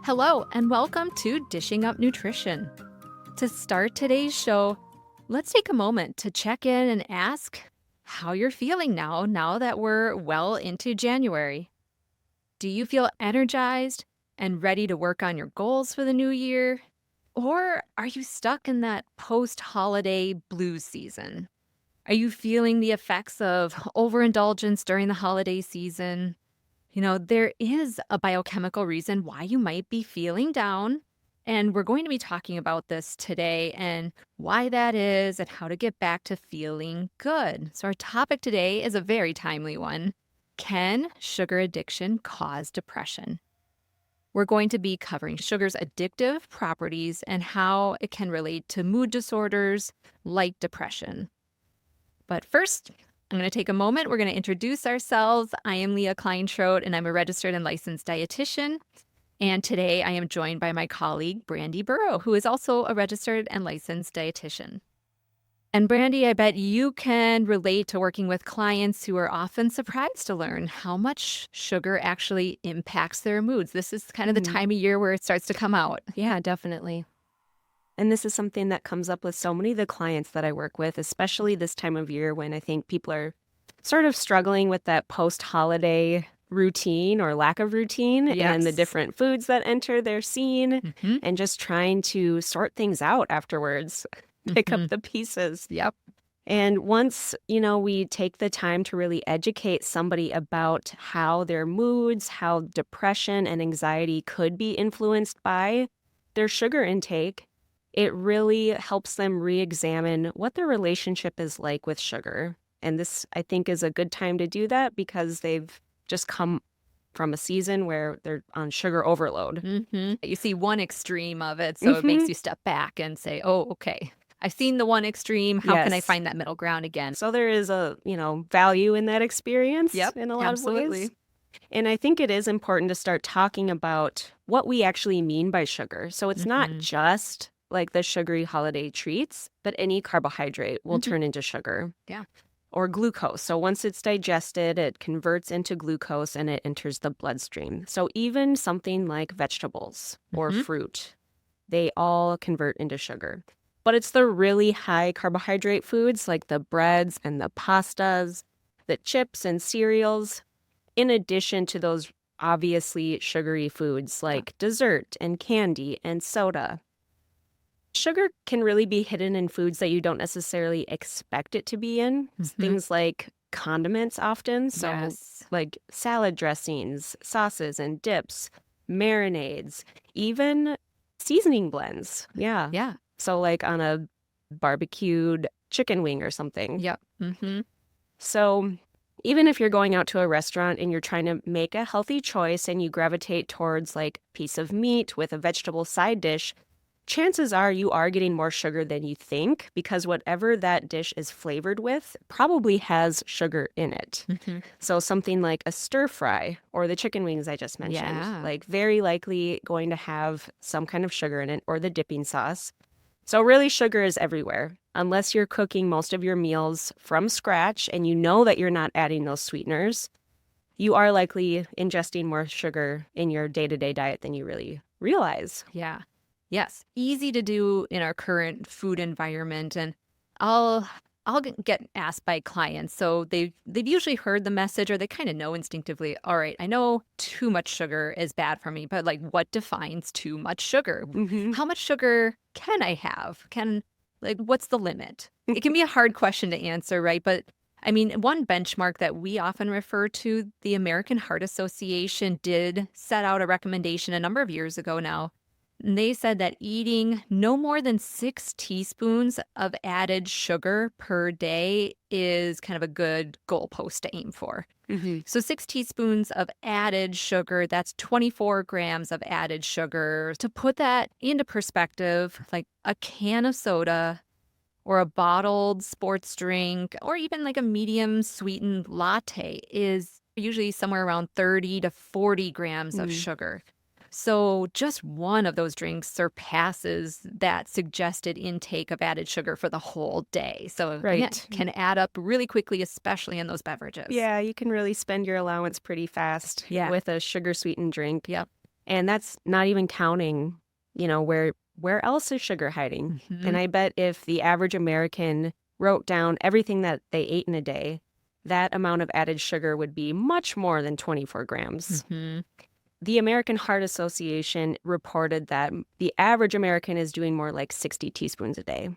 Hello, and welcome to Dishing Up Nutrition. To start today's show, let's take a moment to check in and ask how you're feeling now that we're well into January. Do you feel energized and ready to work on your goals for the new year? Or are you stuck in that post-holiday blues season? Are you feeling the effects of overindulgence during the holiday season? There is a biochemical reason why you might be feeling down. And we're going to be talking about this today and why that is and how to get back to feeling good. So, our topic today is a very timely one. Can sugar addiction cause depression? We're going to be covering sugar's addictive properties and how it can relate to mood disorders like depression. But first, I'm going to take a moment. We're going to introduce ourselves. I am Leah Kleinschrodt, and I'm a registered and licensed dietitian. And today I am joined by my colleague, Brandy Burrow, who is also a registered and licensed dietitian. And Brandy, I bet you can relate to working with clients who are often surprised to learn how much sugar actually impacts their moods. This is kind of the time of year where it starts to come out. Yeah, definitely. And this is something that comes up with so many of the clients that I work with, especially this time of year when I think people are sort of struggling with that post-holiday routine or lack of routine and the different foods that enter their scene and just trying to sort things out afterwards, pick up the pieces. Yep. And once, we take the time to really educate somebody about how their moods, how depression and anxiety could be influenced by their sugar intake, it really helps them re-examine what their relationship is like with sugar. And this, I think, is a good time to do that because they've just come from a season where they're on sugar overload. You see one extreme of it, so it makes you step back and say, oh, okay, I've seen the one extreme. How can I find that middle ground again? So there is a, value in that experience in a lot of ways. And I think it is important to start talking about what we actually mean by sugar. So it's not just like the sugary holiday treats, but any carbohydrate will turn into sugar. Yeah. Or glucose. So once it's digested, it converts into glucose and it enters the bloodstream. So even something like vegetables or fruit, they all convert into sugar. But it's the really high carbohydrate foods like the breads and the pastas, the chips and cereals, in addition to those obviously sugary foods like dessert and candy and soda. Sugar can really be hidden in foods that you don't necessarily expect it to be in. Things like condiments often. So like salad dressings, sauces and dips, marinades, even seasoning blends. Yeah. So like on a barbecued chicken wing or something. Yep. So even if you're going out to a restaurant and you're trying to make a healthy choice and you gravitate towards like a piece of meat with a vegetable side dish, chances are you are getting more sugar than you think because whatever that dish is flavored with probably has sugar in it. So something like a stir fry or the chicken wings I just mentioned, like very likely going to have some kind of sugar in it or the dipping sauce. So really sugar is everywhere. Unless you're cooking most of your meals from scratch and you know that you're not adding those sweeteners, you are likely ingesting more sugar in your day-to-day diet than you really realize. Yeah. Yes, easy to do in our current food environment, and I'll get asked by clients. So they've usually heard the message, or they kind of know instinctively. All right, I know too much sugar is bad for me, but like, what defines too much sugar? How much sugar can I have? What's the limit? It can be a hard question to answer, right? But I mean, one benchmark that we often refer to, the American Heart Association did set out a recommendation a number of years ago now. And they said that eating no more than 6 teaspoons of added sugar per day is kind of a good goalpost to aim for. So 6 teaspoons of added sugar, that's 24 grams of added sugar. To put that into perspective, like a can of soda or a bottled sports drink or even like a medium sweetened latte is usually somewhere around 30 to 40 grams of sugar. So just one of those drinks surpasses that suggested intake of added sugar for the whole day. So it can add up really quickly, especially in those beverages. Yeah, you can really spend your allowance pretty fast with a sugar-sweetened drink. Yep. And that's not even counting, where else is sugar hiding? And I bet if the average American wrote down everything that they ate in a day, that amount of added sugar would be much more than 24 grams. The American Heart Association reported that the average American is doing more like 60 teaspoons a day.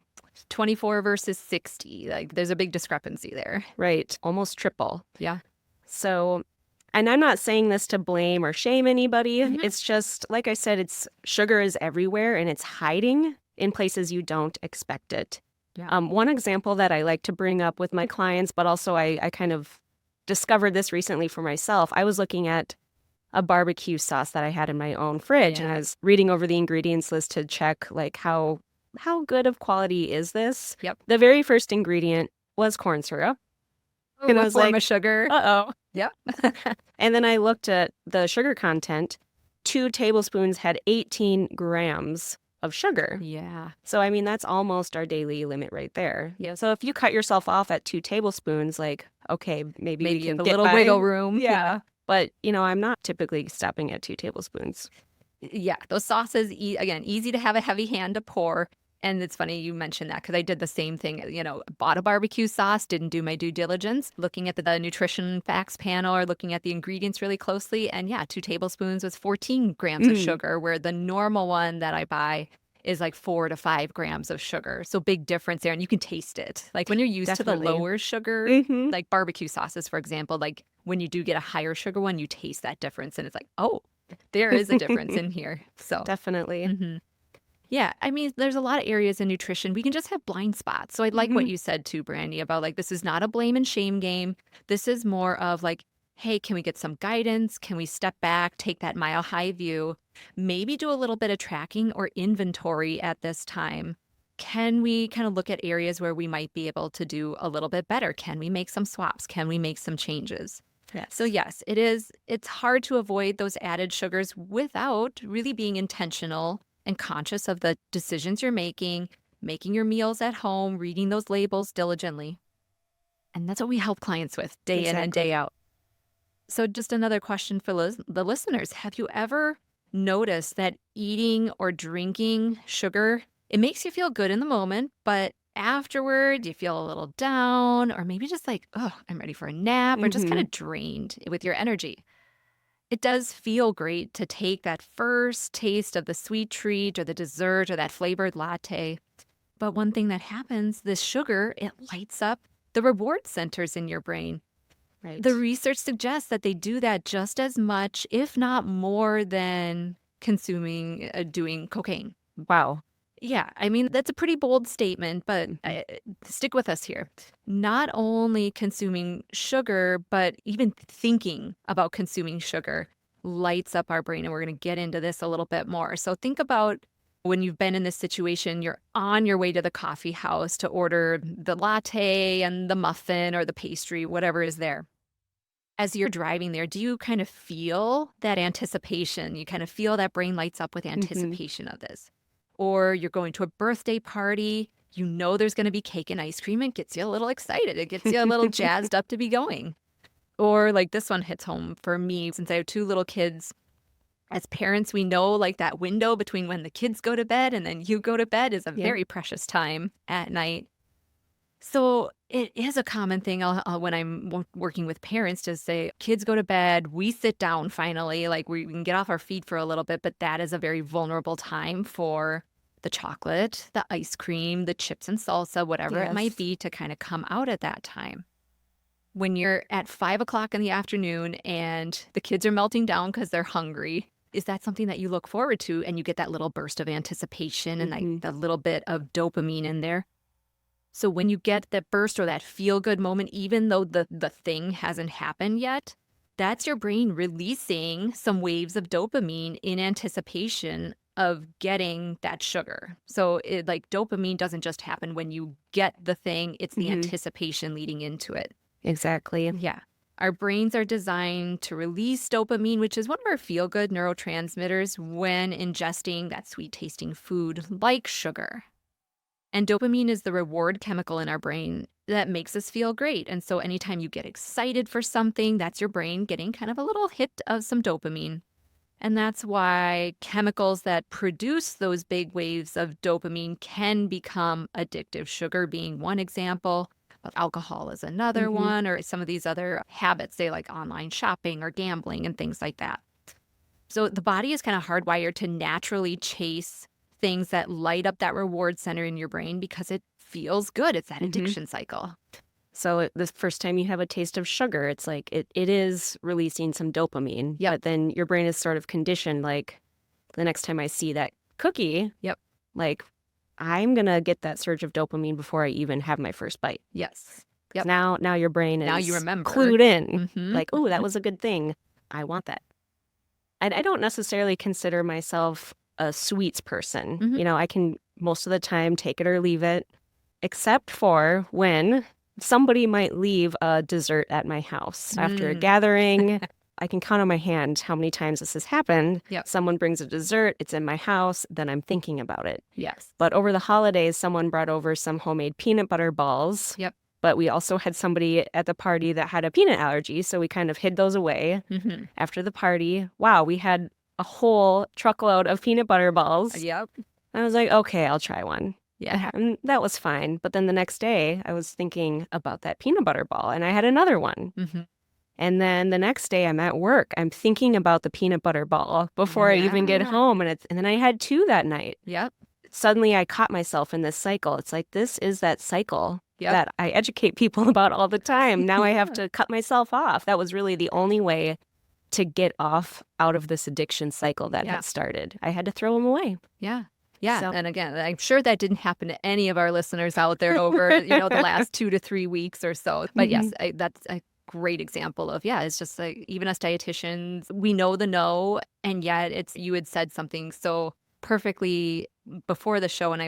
24 versus 60. Like, there's a big discrepancy there. Right. Almost triple. Yeah. So, and I'm not saying this to blame or shame anybody. It's just, like I said, sugar is everywhere and it's hiding in places you don't expect it. Yeah. One example that I like to bring up with my clients, but also I kind of discovered this recently for myself. I was looking at a barbecue sauce that I had in my own fridge, and I was reading over the ingredients list to check like how good of quality is this. Yep. The very first ingredient was corn syrup. And I was like, sugar. Uh-oh. Yep. And then I looked at the sugar content. 2 tablespoons had 18 grams of sugar. Yeah. So, I mean, that's almost our daily limit right there. Yeah. So if you cut yourself off at 2 tablespoons, like, okay, maybe we can a get little by. wiggle room. Yeah. But, I'm not typically stopping at 2 tablespoons. Yeah. Those sauces, again, easy to have a heavy hand to pour. And it's funny you mentioned that because I did the same thing. Bought a barbecue sauce, didn't do my due diligence, looking at the nutrition facts panel or looking at the ingredients really closely. And 2 tablespoons was 14 grams of sugar, where the normal one that I buy is like 4 to 5 grams of sugar. So big difference there. And you can taste it. Like when you're used to the lower sugar, like barbecue sauces, for example, like when you do get a higher sugar one, you taste that difference. And it's like, oh, there is a difference in here. So Definitely. Yeah, I mean, there's a lot of areas in nutrition. We can just have blind spots. So I like what you said too, Brandy, about like, this is not a blame and shame game. This is more of like, hey, can we get some guidance? Can we step back, take that mile high view, maybe do a little bit of tracking or inventory at this time? Can we kind of look at areas where we might be able to do a little bit better? Can we make some swaps? Can we make some changes? Yes. So yes, it's hard to avoid those added sugars without really being intentional and conscious of the decisions you're making your meals at home, reading those labels diligently. And that's what we help clients with day in and day out. So just another question for the listeners. Have you ever noticed that eating or drinking sugar, it makes you feel good in the moment, but afterward you feel a little down, or maybe just like, oh, I'm ready for a nap, or just kind of drained with your energy? It does feel great to take that first taste of the sweet treat or the dessert or that flavored latte. But one thing that happens, this sugar, it lights up the reward centers in your brain. Right. The research suggests that they do that just as much, if not more, than doing cocaine. Wow. Yeah, I mean, that's a pretty bold statement, but stick with us here. Not only consuming sugar, but even thinking about consuming sugar lights up our brain. And we're going to get into this a little bit more. So think about when you've been in this situation, you're on your way to the coffee house to order the latte and the muffin or the pastry, whatever is there. As you're driving there, do you kind of feel that anticipation? You kind of feel that brain lights up with anticipation of this? Or you're going to a birthday party, you know there's going to be cake and ice cream, and it gets you a little excited. It gets you a little jazzed up to be going. Or like this one hits home for me since I have 2 little kids. As parents, we know like that window between when the kids go to bed and then you go to bed is a very precious time at night. So it is a common thing when I'm working with parents to say, kids go to bed, we sit down finally, like we can get off our feet for a little bit, but that is a very vulnerable time for the chocolate, the ice cream, the chips and salsa, whatever it might be, to kind of come out at that time. When you're at 5 o'clock in the afternoon and the kids are melting down because they're hungry, is that something that you look forward to and you get that little burst of anticipation and like that little bit of dopamine in there? So when you get that burst or that feel-good moment, even though the thing hasn't happened yet, that's your brain releasing some waves of dopamine in anticipation of getting that sugar. So dopamine doesn't just happen when you get the thing, it's the anticipation leading into it. Exactly. Yeah. Our brains are designed to release dopamine, which is one of our feel-good neurotransmitters, when ingesting that sweet-tasting food like sugar. And dopamine is the reward chemical in our brain that makes us feel great. And so anytime you get excited for something, that's your brain getting kind of a little hit of some dopamine. And that's why chemicals that produce those big waves of dopamine can become addictive. Sugar being one example, but alcohol is another Mm-hmm. one, or some of these other habits, say like online shopping or gambling and things like that. So the body is kind of hardwired to naturally chase things that light up that reward center in your brain because it feels good. It's that Mm-hmm. addiction cycle. So the first time you have a taste of sugar, it's like it is releasing some dopamine. Yep. But then your brain is sort of conditioned, like the next time I see that cookie, Yep. like I'm going to get that surge of dopamine before I even have my first bite. Yes. 'Cause Yep. Now your brain is Now you remember. clued in. Mhm. Like, oh, that was a good thing. I want that. And I don't necessarily consider myself a sweets person. Mhm. You know, I can most of the time take it or leave it, except for when somebody might leave a dessert at my house after a gathering. I can count on my hand how many times this has happened. Yep. Someone brings a dessert, it's in my house, then I'm thinking about it. Yes. But over the holidays, someone brought over some homemade peanut butter balls. Yep. But we also had somebody at the party that had a peanut allergy, so we kind of hid those away. Mhm. After the party, wow, we had a whole truckload of peanut butter balls. Yep. I was like, okay, I'll try one. Yeah. And that was fine. But then the next day, I was thinking about that peanut butter ball, and I had another one. Mhm. And then the next day, I'm at work. I'm thinking about the peanut butter ball before I even get Yeah. home, and then I had two that night. Yep. Suddenly, I caught myself in this cycle. It's like this is that cycle Yep. that I educate people about all the time. Now I have Yeah. to cut myself off. That was really the only way to get off out of this addiction cycle that Yeah. had started. I had to throw them away. Yeah. Yeah. So- And again, I'm sure that didn't happen to any of our listeners out there over, the last 2 to 3 weeks or so. But yes, that's a great example of, it's just like even us dietitians, we know the no, and yet you had said something so perfectly before the show, and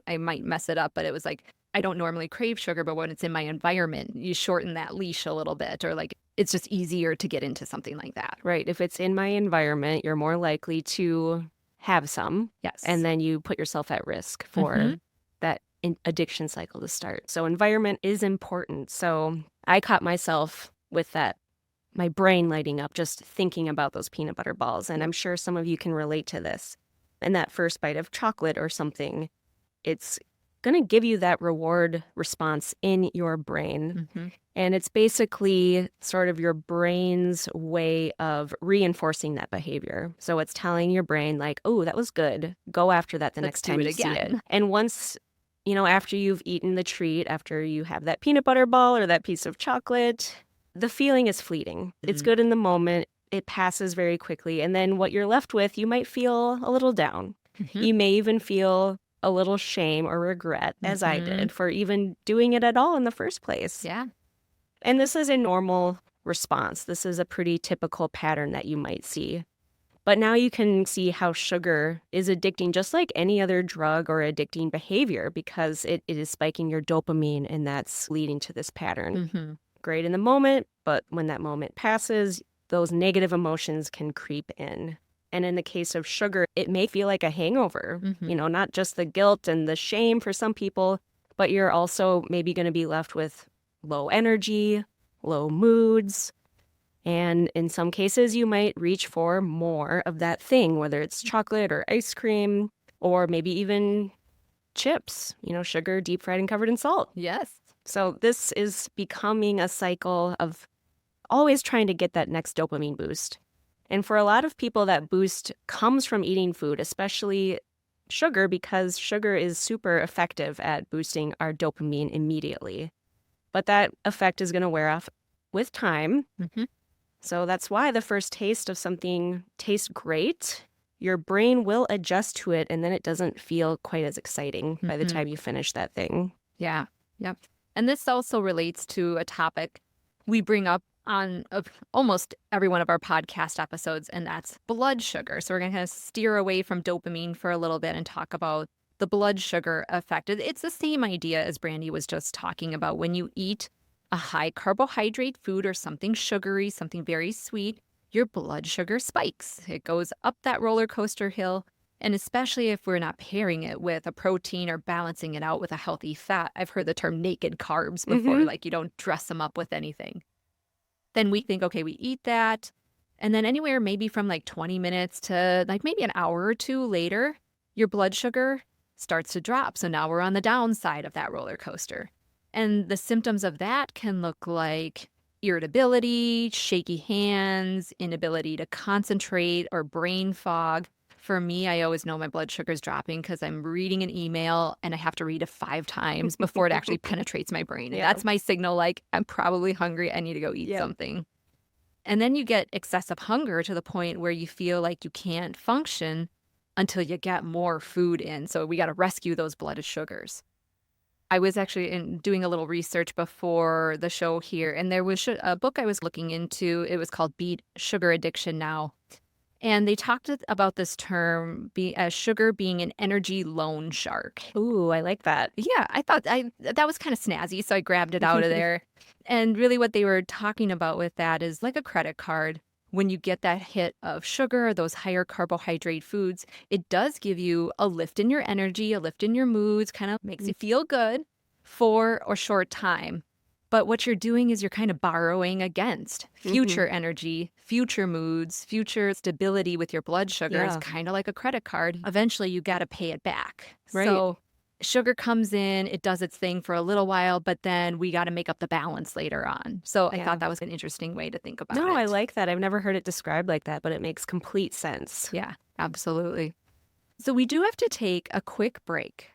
I might mess it up, but it was like, I don't normally crave sugar, but when it's in my environment, you shorten that leash a little bit, or like it's just easier to get into something like that. Right. If it's in my environment, you're more likely to have some. Yes. And then you put yourself at risk for Mhm. that addiction cycle to start. So environment is important. So I caught myself with that, my brain lighting up just thinking about those peanut butter balls. And I'm sure some of you can relate to this. And that first bite of chocolate or something, it's going to give you that reward response in your brain. Mhm. And it's basically sort of your brain's way of reinforcing that behavior. So it's telling your brain like, oh, that was good. Go after that the Let's next do time it you see it. again. And once, after you've eaten the treat, after you have that peanut butter ball or that piece of chocolate, the feeling is fleeting. It's Mhm. good in the moment. It passes very quickly. And then what you're left with, you might feel a little down. Mhm. You may even feel a little shame or regret, as I Mhm. did, for even doing it at all in the first place. Yeah. And this is a normal response. This is a pretty typical pattern that you might see. But now you can see how sugar is addicting just like any other drug or addicting behavior because it is spiking your dopamine and that's leading to this pattern. Mhm. Great in the moment, but when that moment passes, those negative emotions can creep in. And in the case of sugar, it may feel like a hangover, Mhm. not just the guilt and the shame for some people, but you're also maybe going to be left with low energy, low moods. And in some cases, you might reach for more of that thing, whether it's chocolate or ice cream, or maybe even chips, sugar, deep fried and covered in salt. Yes. So this is becoming a cycle of always trying to get that next dopamine boost. And for a lot of people, that boost comes from eating food, especially sugar, because sugar is super effective at boosting our dopamine immediately. But that effect is going to wear off with time. Mhm. So that's why the first taste of something tastes great. Your brain will adjust to it, and then it doesn't feel quite as exciting by the Mhm. time you finish that thing. Yeah. Yep. And this also relates to a topic we bring up on almost every one of our podcast episodes, and that's blood sugar. So we're going to kind of steer away from dopamine for a little bit and talk about the blood sugar effect. It's the same idea as Brandy was just talking about. When you eat a high carbohydrate food or something sugary, something very sweet, your blood sugar spikes. It goes up that roller coaster hill. And especially if we're not pairing it with a protein or balancing it out with a healthy fat. I've heard the term naked carbs before, Mhm. like you don't dress them up with anything. Then we think, okay, we eat that. And then anywhere maybe from like 20 minutes to like maybe an hour or two later, your blood sugar starts to drop. So now we're on the downside of that roller coaster. And the symptoms of that can look like irritability, shaky hands, inability to concentrate, or brain fog. For me, I always know my blood sugar is dropping because I'm reading an email and I have to read it 5 times before it actually penetrates my brain. And Yeah. that's my signal, like, I'm probably hungry. I need to go eat Yep. something. And then you get excessive hunger to the point where you feel like you can't function until you get more food in. So we got to rescue those blood sugars. I was actually doing a little research before the show here, and there was a book I was looking into. It was called Beat Sugar Addiction Now. And they talked about this term, sugar being an energy loan shark. Ooh, I like that. Yeah, I thought that was kind of snazzy, so I grabbed it out of there. And really what they were talking about with that is like a credit card. When you get that hit of sugar, those higher carbohydrate foods, it does give you a lift in your energy, a lift in your moods, kind of makes you feel good for a short time. But what you're doing is you're kind of borrowing against future energy, future moods, future stability with your blood sugar. It's Yeah. kind of like a credit card. Eventually, you got to pay it back. Right. So sugar comes in, it does its thing for a little while, but then we got to make up the balance later on. So I Yeah. thought that was an interesting way to think about it. No, I like that. I've never heard it described like that, but it makes complete sense. Yeah, absolutely. So we do have to take a quick break.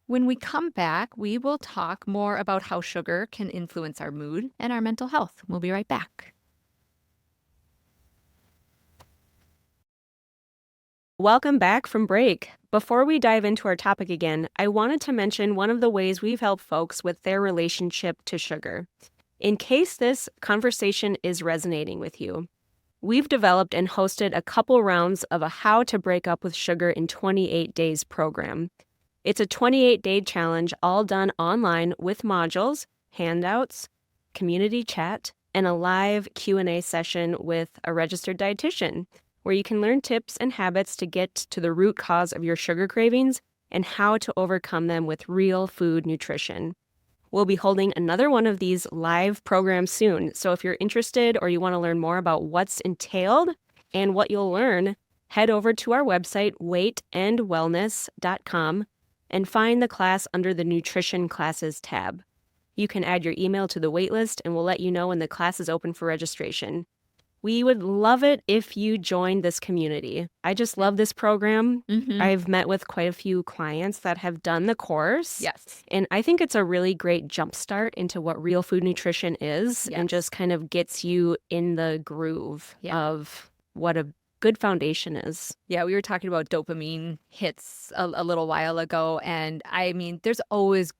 When we come back, we will talk more about how sugar can influence our mood and our mental health. We'll be right back. Welcome back from break. Before we dive into our topic again, I wanted to mention one of the ways we've helped folks with their relationship to sugar. In case this conversation is resonating with you, we've developed and hosted a couple rounds of a How to Break Up with Sugar in 28 Days program. It's a 28-day challenge all done online with modules, handouts, community chat, and a live Q&A session with a registered dietitian, where you can learn tips and habits to get to the root cause of your sugar cravings and how to overcome them with real food nutrition. We'll be holding another one of these live programs soon, so if you're interested or you want to learn more about what's entailed and what you'll learn, head over to our website, weightandwellness.com, and find the class under the Nutrition Classes tab. You can add your email to the waitlist, and we'll let you know when the class is open for registration. We would love it if you joined this community. I just love this program. I've met with quite a few clients that have done the course. Yes. And I think it's a really great jumpstart into what real food nutrition is and just kind of gets you in the groove of what a good foundation is. Yeah, we were talking about dopamine hits a little while ago. And I mean, there's always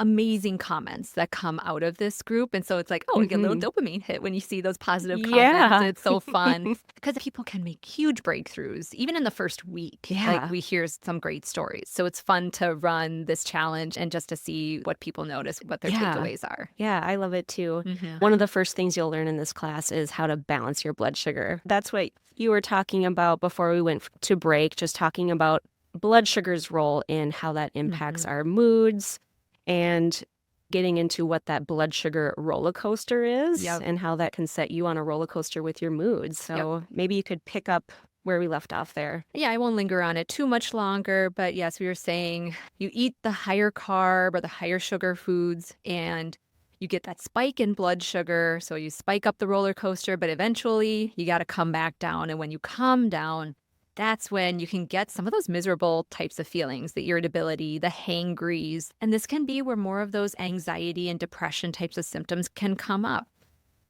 amazing comments that come out of this group. And so it's like, oh, you get a little dopamine hit when you see those positive comments. Yeah. And it's so fun because people can make huge breakthroughs, even in the first week. Yeah. Like we hear some great stories. So it's fun to run this challenge and just to see what people notice, what their takeaways are. Yeah, I love it too. One of the first things you'll learn in this class is how to balance your blood sugar. That's what you were talking about before we went to break, just talking about blood sugar's role in how that impacts our moods, and getting into what that blood sugar roller coaster is and how that can set you on a roller coaster with your moods. So maybe you could pick up where we left off there. Yeah, I won't linger on it too much longer. But yes, we were saying you eat the higher carb or the higher sugar foods and you get that spike in blood sugar. So you spike up the roller coaster, but eventually you got to come back down. And when you come down, that's when you can get some of those miserable types of feelings, the irritability, the hangries. And this can be where more of those anxiety and depression types of symptoms can come up.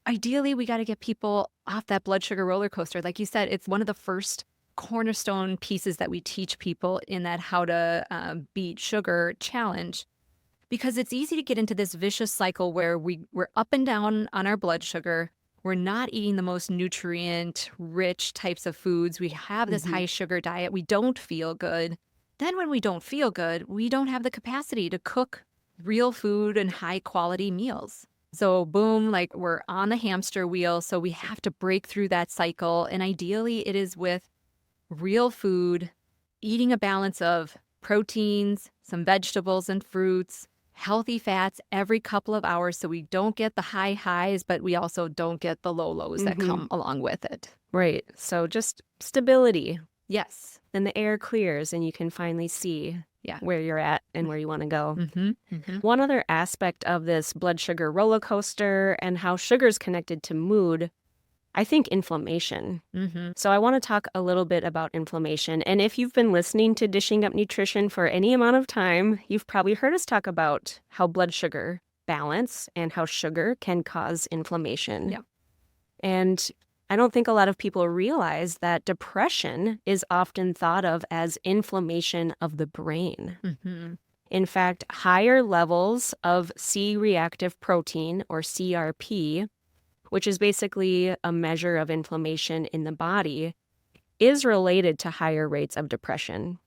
Ideally, we got to get people off that blood sugar roller coaster. Like you said, it's one of the first cornerstone pieces that we teach people in that How to Beat Sugar challenge. Because it's easy to get into this vicious cycle where we're up and down on our blood sugar. We're not eating the most nutrient-rich types of foods. We have this high sugar diet. We don't feel good. Then when we don't feel good, we don't have the capacity to cook real food and high-quality meals. So boom, like we're on the hamster wheel. So we have to break through that cycle. And ideally, it is with real food, eating a balance of proteins, some vegetables and fruits, healthy fats every couple of hours so we don't get the high highs, but we also don't get the low lows that come along with it. Right. So just stability. Yes. Then the air clears and you can finally see where you're at and where you want to go. One other aspect of this blood sugar roller coaster and how sugar is connected to mood, I think inflammation. So I want to talk a little bit about inflammation. And if you've been listening to Dishing Up Nutrition for any amount of time, you've probably heard us talk about how blood sugar balance and how sugar can cause inflammation. Yep. And I don't think a lot of people realize that depression is often thought of as inflammation of the brain. In fact, higher levels of C-reactive protein, or CRP, which is basically a measure of inflammation in the body, is related to higher rates of depression.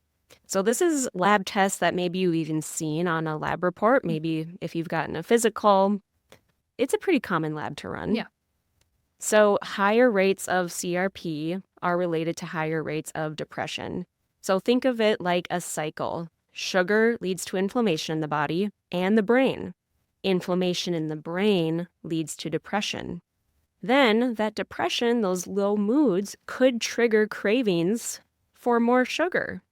So this is lab tests that maybe you've even seen on a lab report. Maybe if you've gotten a physical, it's a pretty common lab to run. Yeah. So higher rates of CRP are related to higher rates of depression. So think of it like a cycle. Sugar leads to inflammation in the body and the brain. Inflammation in the brain leads to depression. Then that depression, those low moods, could trigger cravings for more sugar.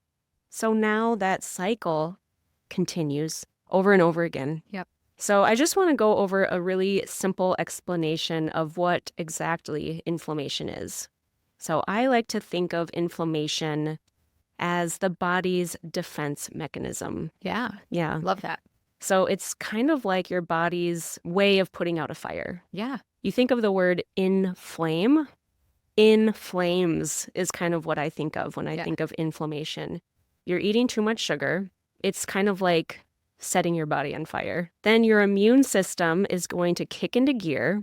So now that cycle continues over and over again. Yep. So I just want to go over a really simple explanation of what exactly inflammation is. So I like to think of inflammation as the body's defense mechanism. Yeah. Yeah. Love that. So it's kind of like your body's way of putting out a fire. Yeah. You think of the word inflame. In flames is kind of what I think of when I think of inflammation. You're eating too much sugar. It's kind of like setting your body on fire. Then your immune system is going to kick into gear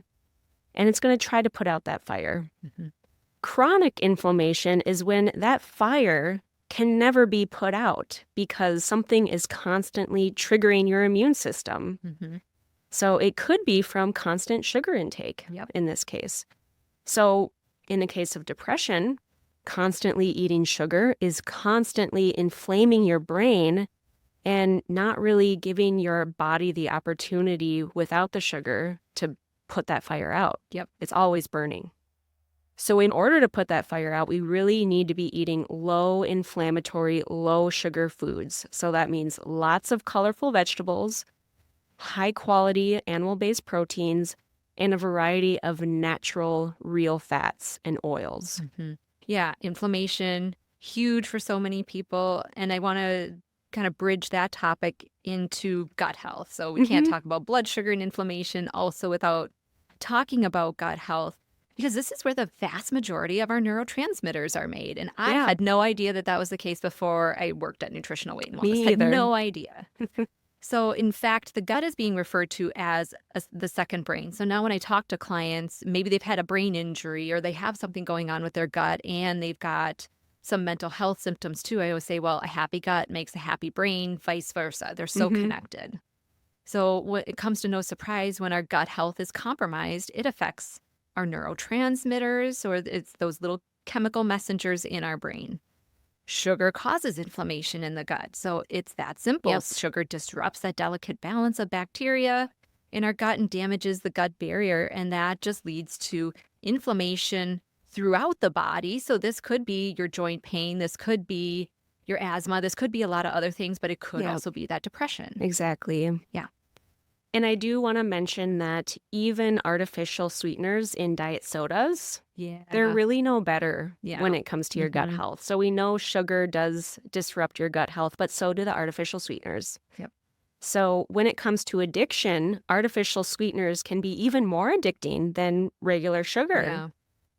and it's going to try to put out that fire. Chronic inflammation is when that fire can never be put out because something is constantly triggering your immune system. So it could be from constant sugar intake in this case. So in the case of depression, constantly eating sugar is constantly inflaming your brain and not really giving your body the opportunity without the sugar to put that fire out. It's always burning. So in order to put that fire out, we really need to be eating low inflammatory, low sugar foods. So that means lots of colorful vegetables, high quality animal-based proteins, and a variety of natural, real fats and oils. Yeah, inflammation, huge for so many people. And I want to kind of bridge that topic into gut health. So we can't talk about blood sugar and inflammation also without talking about gut health, because this is where the vast majority of our neurotransmitters are made. And I had no idea that that was the case before I worked at Nutritional Weight and Wellness. Me I had either. no idea. So in fact, the gut is being referred to as the second brain. So now when I talk to clients, maybe they've had a brain injury or they have something going on with their gut and they've got some mental health symptoms too. I always say, well, a happy gut makes a happy brain, vice versa. They're so connected. So when it comes to no surprise, when our gut health is compromised, it affects our neurotransmitters, or it's those little chemical messengers in our brain. Sugar causes inflammation in the gut. So it's that simple. Sugar disrupts that delicate balance of bacteria in our gut and damages the gut barrier. And that just leads to inflammation throughout the body. So this could be your joint pain. This could be your asthma. This could be a lot of other things, but it could also be that depression. Exactly. Yeah. And I do want to mention that even artificial sweeteners in diet sodas, they're really no better when it comes to your gut health. So we know sugar does disrupt your gut health, but so do the artificial sweeteners. So when it comes to addiction, artificial sweeteners can be even more addicting than regular sugar.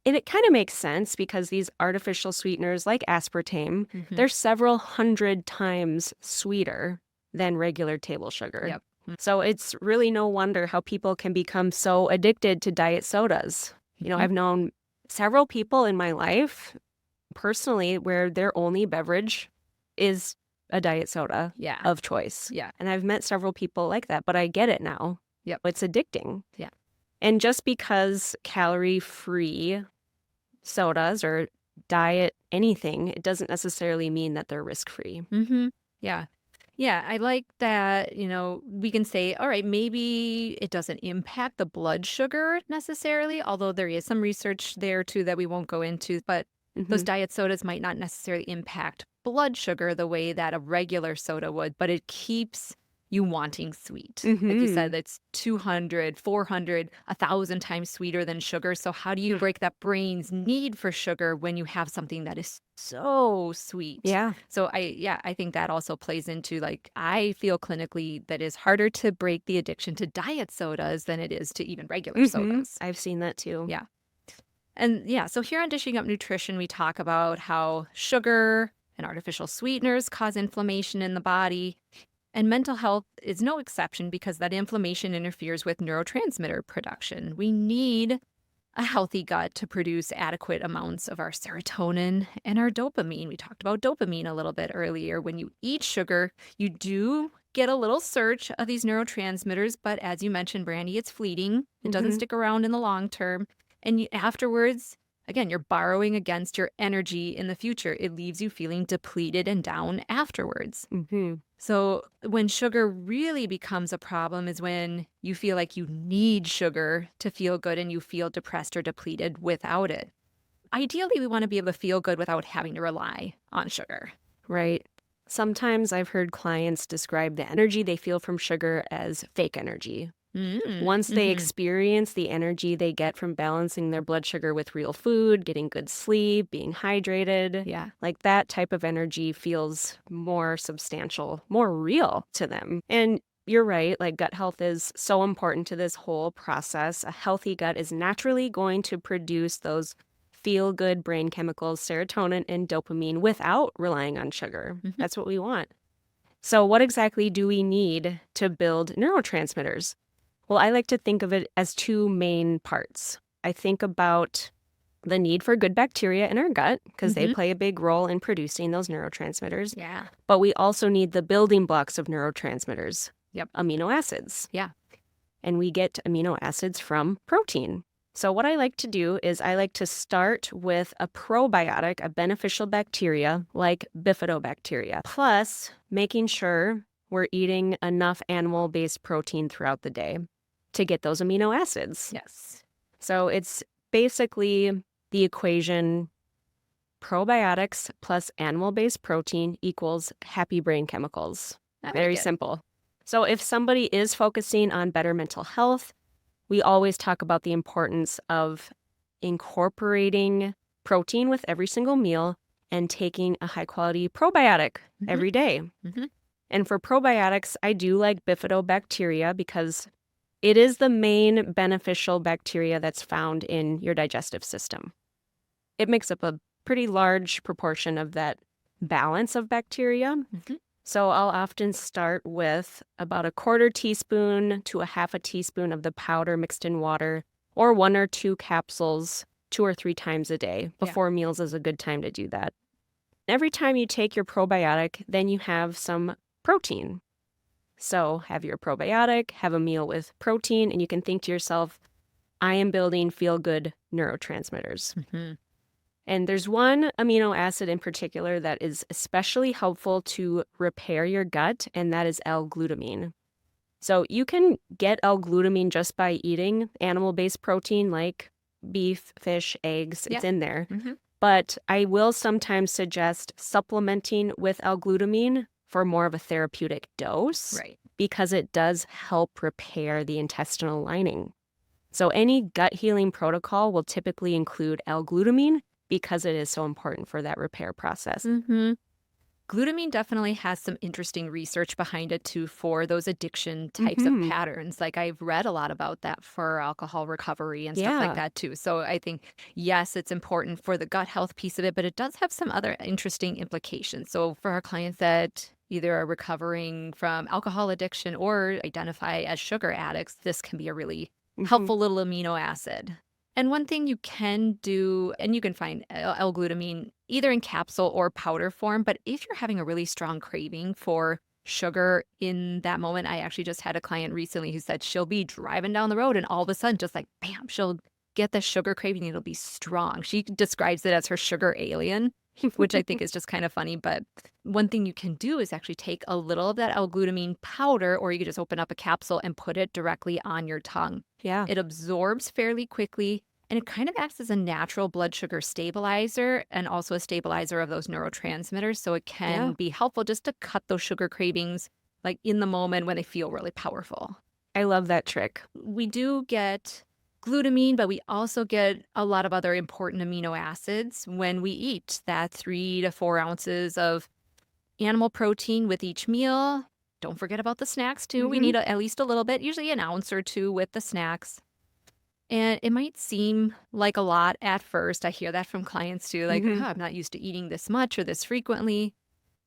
And it kind of makes sense because these artificial sweeteners like aspartame, they're several hundred times sweeter than regular table sugar. So it's really no wonder how people can become so addicted to diet sodas. You know, I've known several people in my life personally where their only beverage is a diet soda of choice. And I've met several people like that, but I get it now. It's addicting. And just because calorie-free sodas or diet anything, it doesn't necessarily mean that they're risk-free. Yeah. Yeah, I like that, we can say, all right, maybe it doesn't impact the blood sugar necessarily, although there is some research there too that we won't go into, but those Hmm. diet sodas might not necessarily impact blood sugar the way that a regular soda would, but it keeps you wanting sweet. Like you said, Hmm. it's 200, 400, 1,000 times sweeter than sugar. So how do you break that brain's need for sugar when you have something that is so sweet? Yeah. So I think that also plays into like I feel clinically that it's harder to break the addiction to diet sodas than it is to even regular sodas. I've seen that too. Yeah. And yeah, so here on Dishing Up Nutrition, we talk about how sugar and artificial sweeteners cause inflammation in the body. And mental health is no exception because that inflammation interferes with neurotransmitter production. We need a healthy gut to produce adequate amounts of our serotonin and our dopamine. We talked about dopamine a little bit earlier. When you eat sugar, you do get a little surge of these neurotransmitters, but as you mentioned, Brandy, it's fleeting. It doesn't Hmm. stick around in the long term. And afterwards, again, you're borrowing against your energy in the future. It leaves you feeling depleted and down afterwards. Hmm. So, when sugar really becomes a problem is when you feel like you need sugar to feel good and you feel depressed or depleted without it. Ideally, we want to be able to feel good without having to rely on sugar. Right. Sometimes I've heard clients describe the energy they feel from sugar as fake energy. Once they Mm-hmm. experience the energy they get from balancing their blood sugar with real food, getting good sleep, being hydrated, Yeah. like that type of energy feels more substantial, more real to them. And you're right, like gut health is so important to this whole process. A healthy gut is naturally going to produce those feel good brain chemicals, serotonin and dopamine, without relying on sugar. Hmm. That's what we want. So, what exactly do we need to build neurotransmitters? Well, I like to think of it as two main parts. I think about the need for good bacteria in our gut because they Hmm. play a big role in producing those neurotransmitters. Yeah. But we also need the building blocks of neurotransmitters, Yep. amino acids. Yeah. And we get amino acids from protein. So, what I like to do is I like to start with a probiotic, a beneficial bacteria like bifidobacteria, plus making sure we're eating enough animal based protein throughout the day to get those amino acids. Yes. So, it's basically the equation probiotics plus animal based protein equals happy brain chemicals. I like Very it. simple. So, if somebody is focusing on better mental health, we always talk about the importance of incorporating protein with every single meal and taking a high quality probiotic Hmm. every day. Hmm. And for probiotics, I do like bifidobacteria because it is the main beneficial bacteria that's found in your digestive system. It makes up a pretty large proportion of that balance of bacteria. Hmm. So I'll often start with about a quarter teaspoon to a half a teaspoon of the powder mixed in water, or 1 or 2 capsules 2 or 3 times a day. Yeah. Before meals is a good time to do that. Every time you take your probiotic, then you have some protein. So have your probiotic, have a meal with protein, and you can think to yourself, I am building feel-good neurotransmitters. Hmm. And there's one amino acid in particular that is especially helpful to repair your gut, and that is L-glutamine. So you can get L-glutamine just by eating animal-based protein like beef, fish, eggs. Yeah. It's in there. Hmm. But I will sometimes suggest supplementing with L-glutamine for more of a therapeutic dose Right. because it does help repair the intestinal lining. So any gut healing protocol will typically include L-glutamine because it is so important for that repair process. Hmm. Glutamine definitely has some interesting research behind it too for those addiction types of Mhm. patterns. Like I've read a lot about that for alcohol recovery and stuff like Yeah. that too. So I think, yes, it's important for the gut health piece of it, but it does have some other interesting implications. So for our clients that either are recovering from alcohol addiction or identify as sugar addicts, this can be a really Mhm. helpful little amino acid. And one thing you can do, and you can find L-glutamine either in capsule or powder form, but if you're having a really strong craving for sugar in that moment, I actually just had a client recently who said she'll be driving down the road and all of a sudden, just like bam, she'll get the sugar craving. It'll be strong. She describes it as her sugar alien. which I think is just kind of funny. But one thing you can do is actually take a little of that L-glutamine powder, or you could just open up a capsule and put it directly on your tongue. Yeah. It absorbs fairly quickly, and it kind of acts as a natural blood sugar stabilizer and also a stabilizer of those neurotransmitters. So it can be helpful just to cut those sugar cravings like in the moment when they feel really powerful. I love that trick. We do get glutamine, but we also get a lot of other important amino acids when we eat. That 3 to 4 ounces of animal protein with each meal. Don't forget about the snacks too. We need at least a little bit, usually an ounce or two with the snacks. And it might seem like a lot at first. I hear that from clients too, like, oh, I'm not used to eating this much or this frequently.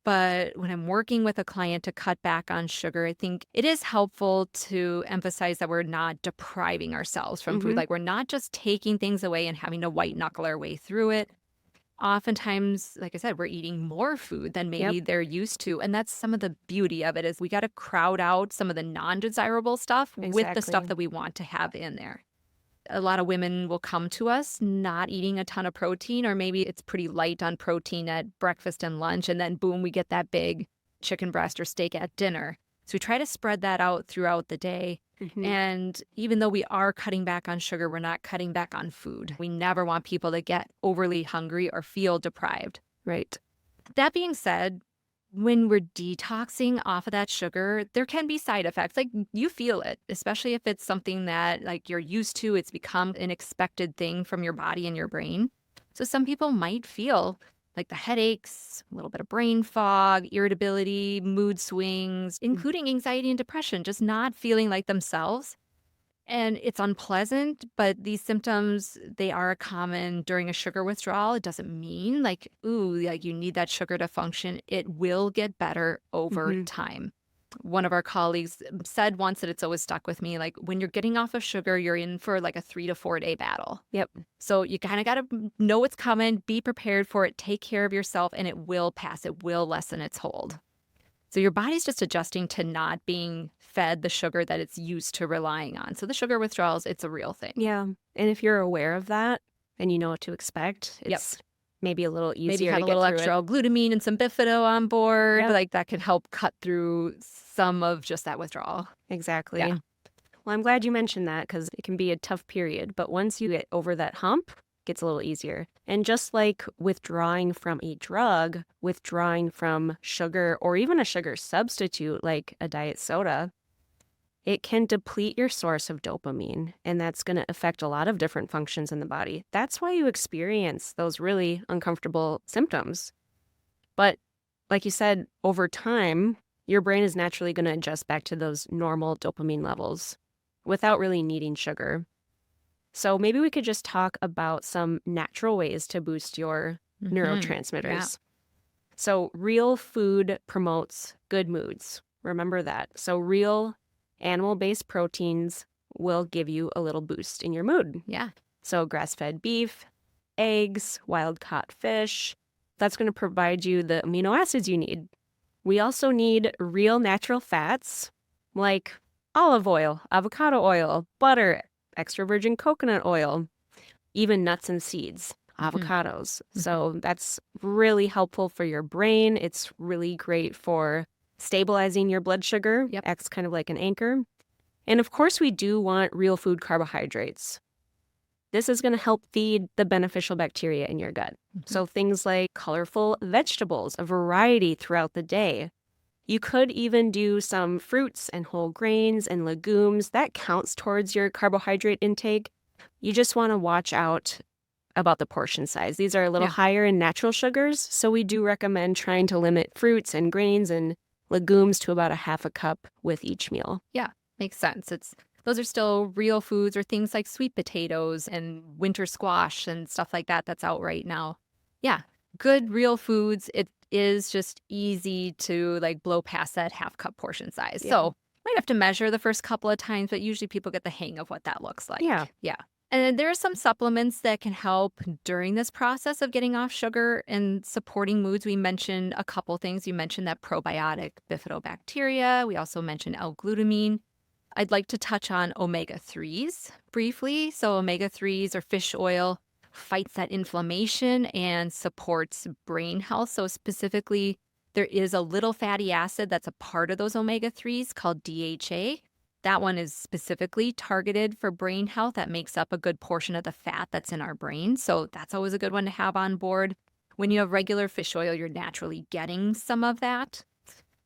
But when I'm working with a client to cut back on sugar, I think it is helpful to emphasize that we're not depriving ourselves from food. Like, we're not just taking things away and having to white knuckle our way through it. Oftentimes, like I said, we're eating more food than maybe they're used to. And that's some of the beauty of it, is we got to crowd out some of the non-desirable stuff with the stuff that we want to have in there. A lot of women will come to us not eating a ton of protein, or maybe it's pretty light on protein at breakfast and lunch, and then boom, we get that big chicken breast or steak at dinner. So we try to spread that out throughout the day. And even though we are cutting back on sugar, we're not cutting back on food. We never want people to get overly hungry or feel deprived. Right. That being said, when we're detoxing off of that sugar, there can be side effects. Like, you feel it, especially if it's something that like you're used to. It's become an expected thing from your body and your brain. So some people might feel like the headaches, a little bit of brain fog, irritability, mood swings, including anxiety and depression, just not feeling like themselves. And it's unpleasant, but these symptoms, they are common during a sugar withdrawal. It doesn't mean like, ooh, like you need that sugar to function. It will get better over time. One of our colleagues said once, that it's always stuck with me, like, when you're getting off of sugar, you're in for like a 3 to 4 day battle. So you kind of got to know what's coming, be prepared for it, take care of yourself, and it will pass. It will lessen its hold. So your body's just adjusting to not being fed the sugar that it's used to relying on. So the sugar withdrawals, it's a real thing. Yeah. And if you're aware of that and you know what to expect, it's maybe a little easier Maybe to have get a little through extra glutamine and some bifido on board. Yep. Like, that can help cut through some of just that withdrawal. Exactly. Yeah. Well, I'm glad you mentioned that, because it can be a tough period. But once you get over that hump, it gets a little easier. And just like withdrawing from a drug, withdrawing from sugar, or even a sugar substitute like a diet soda, it can deplete your source of dopamine, and that's going to affect a lot of different functions in the body. That's why you experience those really uncomfortable symptoms. But like you said, over time, your brain is naturally going to adjust back to those normal dopamine levels without really needing sugar. So maybe we could just talk about some natural ways to boost your neurotransmitters. Yeah. So real food promotes good moods. Remember that. So real animal-based proteins will give you a little boost in your mood. Yeah. So grass-fed beef, eggs, wild-caught fish, that's going to provide you the amino acids you need. We also need real natural fats like olive oil, avocado oil, butter, extra virgin coconut oil, even nuts and seeds, avocados. So that's really helpful for your brain. It's really great for stabilizing your blood sugar. Acts kind of like an anchor. And of course, we do want real food carbohydrates. This is going to help feed the beneficial bacteria in your gut. So things like colorful vegetables, a variety throughout the day. You could even do some fruits and whole grains and legumes. That counts towards your carbohydrate intake. You just want to watch out about the portion size. These are a little higher in natural sugars, so we do recommend trying to limit fruits and grains and legumes to about a half a cup with each meal. Yeah, makes sense. Those are still real foods, or things like sweet potatoes and winter squash and stuff like that that's out right now. Yeah, good real foods. It is just easy to like blow past that half cup portion size. So might have to measure the first couple of times, but usually people get the hang of what that looks like. Yeah. And then there are some supplements that can help during this process of getting off sugar and supporting moods. We mentioned a couple things. You mentioned that probiotic bifidobacteria. We also mentioned L-glutamine. I'd like to touch on omega-3s briefly. So omega-3s or fish oil. fights that inflammation and supports brain health. So specifically, there is a little fatty acid that's a part of those omega-3s called DHA. That one is specifically targeted for brain health. That makes up a good portion of the fat that's in our brain. So that's always a good one to have on board. When you have regular fish oil, you're naturally getting some of that.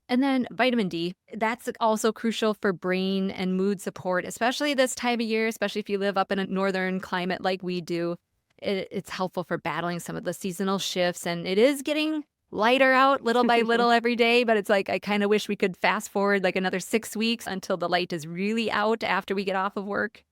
And then vitamin D, that's also crucial for brain and mood support, especially this time of year, especially if you live up in a northern climate like we do. It's helpful for battling some of the seasonal shifts, and it is getting lighter out little by little every day, but it's like I kind of wish we could fast forward like another 6 weeks until the light is really out after we get off of work.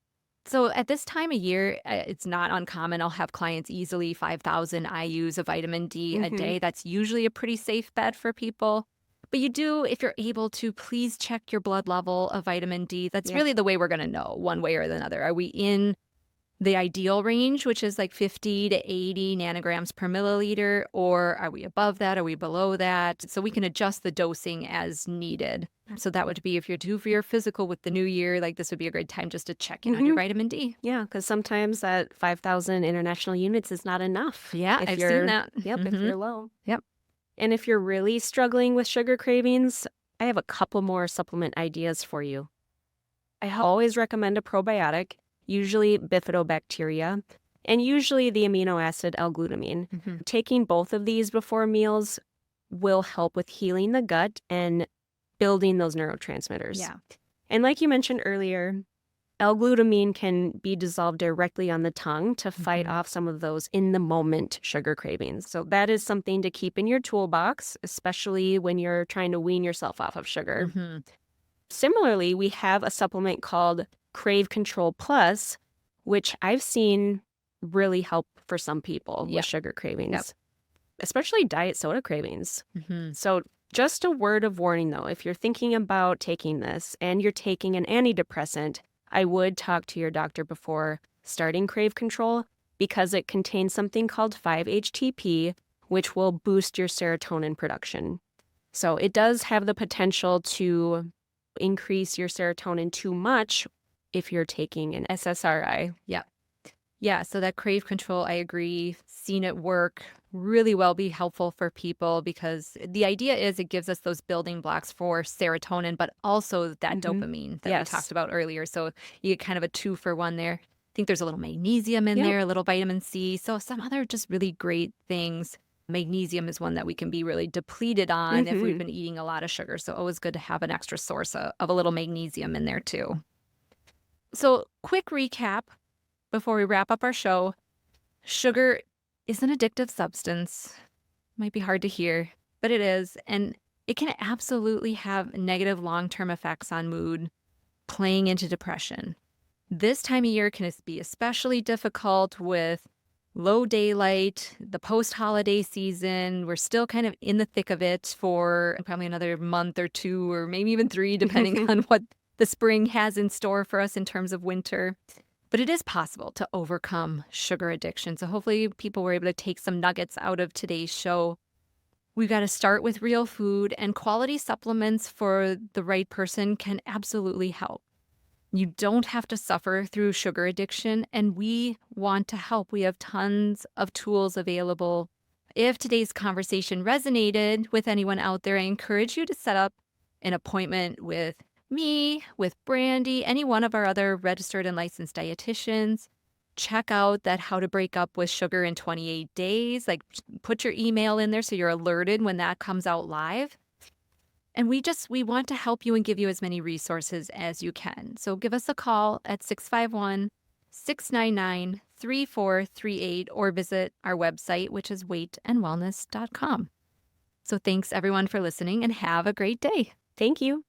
So at this time of year, it's not uncommon. I'll have clients easily 5,000 IUs of vitamin D a day. That's usually a pretty safe bet for people. But you do, if you're able to, please check your blood level of vitamin D. That's Yeah. really the way we're going to know one way or another. Are we in the ideal range, which is like 50 to 80 nanograms per milliliter, or are we above that? Are we below that? So we can adjust the dosing as needed. So that would be if you're due for your physical with the new year, like this would be a great time just to check in on your vitamin D. Yeah, because sometimes that 5,000 international units is not enough. Yeah, if I've you're, seen that. Yep, if you're low. Yep. And if you're really struggling with sugar cravings, I have a couple more supplement ideas for you. I always recommend a probiotic, usually bifidobacteria, and usually the amino acid L-glutamine. Taking both of these before meals will help with healing the gut and building those neurotransmitters. Yeah. And like you mentioned earlier, L-glutamine can be dissolved directly on the tongue to fight off some of those in-the-moment sugar cravings. So that is something to keep in your toolbox, especially when you're trying to wean yourself off of sugar. Similarly, we have a supplement called Crave Control Plus, which I've seen really help for some people with sugar cravings, especially diet soda cravings. So just a word of warning, though, if you're thinking about taking this and you're taking an antidepressant, I would talk to your doctor before starting Crave Control because it contains something called 5-HTP, which will boost your serotonin production. So it does have the potential to increase your serotonin too much if you're taking an SSRI. Yeah, so that Crave Control, I agree, seen it work really well, be helpful for people because the idea is it gives us those building blocks for serotonin, but also that dopamine that we talked about earlier. So you get kind of a 2-for-1 there. I think there's a little magnesium in there, a little vitamin C. So some other just really great things. Magnesium is one that we can be really depleted on if we've been eating a lot of sugar. So always good to have an extra source of a little magnesium in there too. So quick recap before we wrap up our show. Sugar is an addictive substance. Might be hard to hear, but it is. And it can absolutely have negative long-term effects on mood, playing into depression. This time of year can be especially difficult with low daylight, the post-holiday season. We're still kind of in the thick of it for probably another month or 2 or maybe even 3, depending on what the spring has in store for us in terms of winter. But it is possible to overcome sugar addiction. So hopefully people were able to take some nuggets out of today's show. We've got to start with real food, and quality supplements for the right person can absolutely help. You don't have to suffer through sugar addiction, and we want to help. We have tons of tools available. If today's conversation resonated with anyone out there, I encourage you to set up an appointment with me, with Brandy, any one of our other registered and licensed dietitians. Check out that How to Break Up with Sugar in 28 Days. Like, put your email in there so you're alerted when that comes out live. And we want to help you and give you as many resources as you can. So give us a call at 651-699-3438 or visit our website, which is weightandwellness.com. So thanks everyone for listening and have a great day. Thank you.